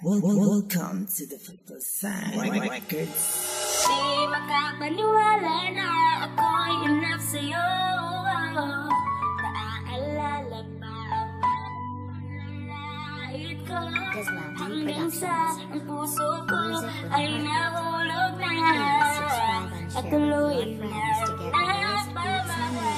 Welcome to the Photo-Sign Records. Di makapaniwala na ako'y in love sa'yo. Naaalala pa ang lalait ko, hanggang sa ang puso ko ay nahulog na at tuloy na napamahal.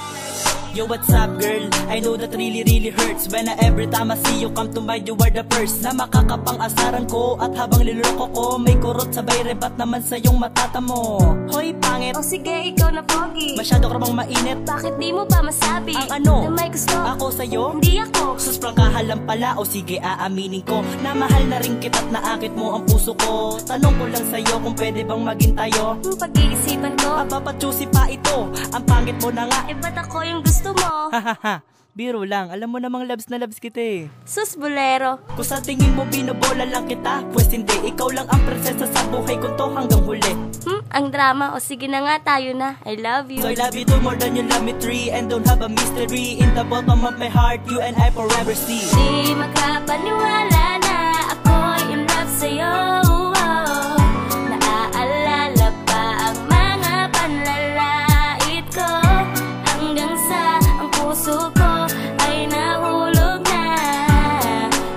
Yo, what's up girl? I know that really hurts when every time I see you come to mind, you are the first na makakapang-asaran ko. At habang niloloko ko, may kurot sabay rebat naman sa iyong matata mo. Hoy, pangit. O sige, ikaw na pogi. Masyado ka bang mainit? Bakit di mo ba masabi ang ano? Na may gusto ako sa'yo? Hindi ako. Sus, prangkahalan pala. O sige, aaminin ko na mahal na rin kita't naakit mo ang puso ko. Tanong ko lang sa'yo kung pwede bang maging tayo. Pag-iisipan ko, Papachusi pa ito. Ang pangit mo na nga. eh ba't ako yung gusto mo? Hahaha, biro lang. Alam mo namang loves na loves kita eh. Sus, bolero. Kung sa tingin mo binobola lang kita, pues hindi. Ikaw lang ang prinsesa sa buhay ko to hanggang huli. Ang drama. O sige na nga, tayo na. I love you. So I love you too more than you love me three. And don't have a mystery. In the bottom of my heart, you and I forever see. Di makapaniwala na ako'y in love sa'yo. Naaalala pa ang mga panlalait ko, hanggang sa ang puso ko ay nahulog na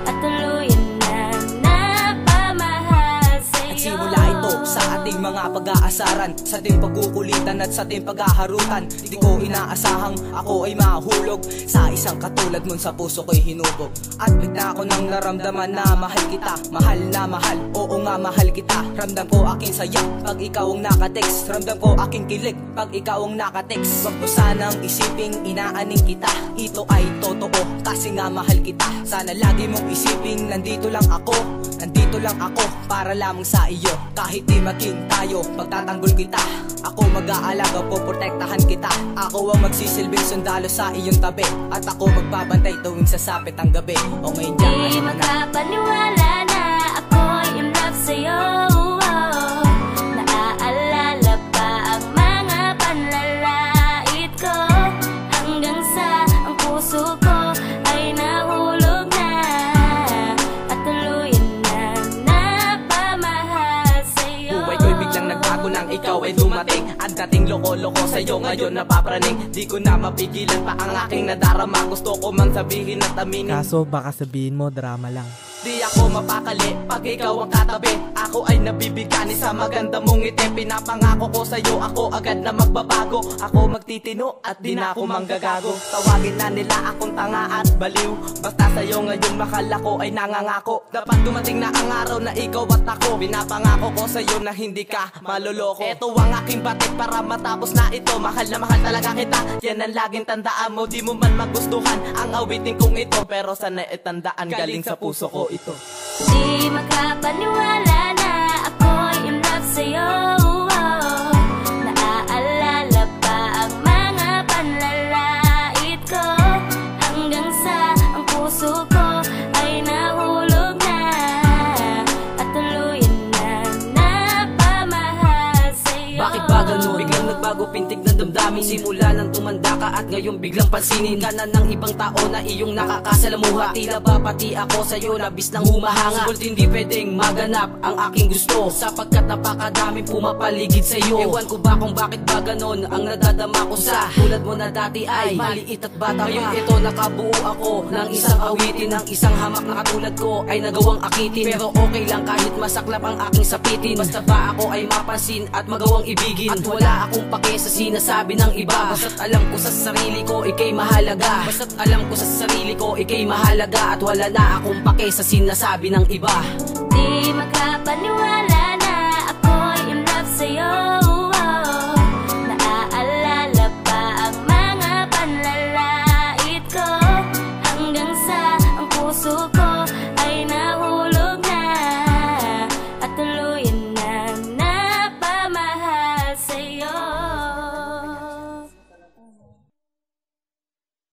at tuluyan na napamahal sa'yo. At simula ito sa ating mga pag-aasaran, sa ating pagkukulitan at sa ating paghaharutan. Di ko inaasahang ako ay mahulog sa isang katulad mo, sa puso ko'y hinubog. At bigla ko nang naramdaman na mahal kita, mahal na mahal, oo nga mahal kita. Ramdam ko aking saya pag ikaw ang nakatext, ramdam ko aking kilig pag ikaw ang nakatext. Wag mo sanang isiping inaaning kita, ito ay totoo kasi nga mahal kita. Sana lagi mong isiping nandito lang ako para lamang sa iyo. Kahit di maging tayo, pagtatanggol kita, ako mag-aalaga, poprotektahan kita. Ako ang magsisilbing sundalo sa iyong tabi, at ako magbabantay tuwing sasapit ang gabi. O ngayon dyan, Di makapaniwala na ako'y in love sa'yo. Naaalala pa ang mga panlalait ko, hanggang sa ang puso ko ay nahulog na at tuluyan na napamahal sa'yo. buhay ko'y biglang nagbago nang ikaw ay dumating. Ang dating loko-loko sa'yo ngayon napapraning. Di ko na mapigilan pa ang aking nadarama. Gusto ko man sabihin at aminin, kaso baka sabihin mo drama lang. di ako mapakali pag ikaw ang katabi. Ako ay nabibigani sa maganda mong ngiti. Pinapangako ko sa'yo, ako agad na magbabago. Ako magtitino at di na ako manggagago. Tawagin na nila akong tanga at baliw, basta sa'yo ngayon mahal ako ay nangangako. Dapat dumating na ang araw na ikaw at ako. Pinapangako ko sa'yo na hindi ka maloloko. Eto ang aking batik para matapos na ito. Mahal na mahal talaga kita, yan ang laging tandaan mo. Di mo man magustuhan ang awitin kong ito, pero sana itandaan galing sa puso ko ito. Di makapaniwala na ako'y in love sa'yo. Naaalala pa ang mga panlalait ko, hanggang sa ang puso ko ay nahulog na at tuluyan na napamahal sa'yo. Bakit ba ganun? Biglang nagbago pintig ng damdamin. Simula nang tumanda ka at ngayon biglang pansinin ka na ng ibang tao na iyong nakakasalamuha. Tila ba pati ako sa'yo labis nang humahanga. Sulit hindi pwedeng maganap ang aking gusto, sapagkat napakadaming pumapaligid sa'yo. Ewan ko ba kung bakit ba ganon ang nadadama ko sa tulad mo na dati ay maliit at bata. Ngayon ito nakabuo ako ng isang awitin, ng isang hamak na katulad ko ay nagawang akitin. Pero okay lang kahit masaklap ang aking sapitin, basta ba ako ay mapansin at magawang ibigin. At wala akong pake sa sinasabi ng iba, basta't alam ko sa sarili ko ika'y mahalaga. Basta't alam ko sa sarili ko ika'y mahalaga, at wala na akong pake sa sinasabi ng iba.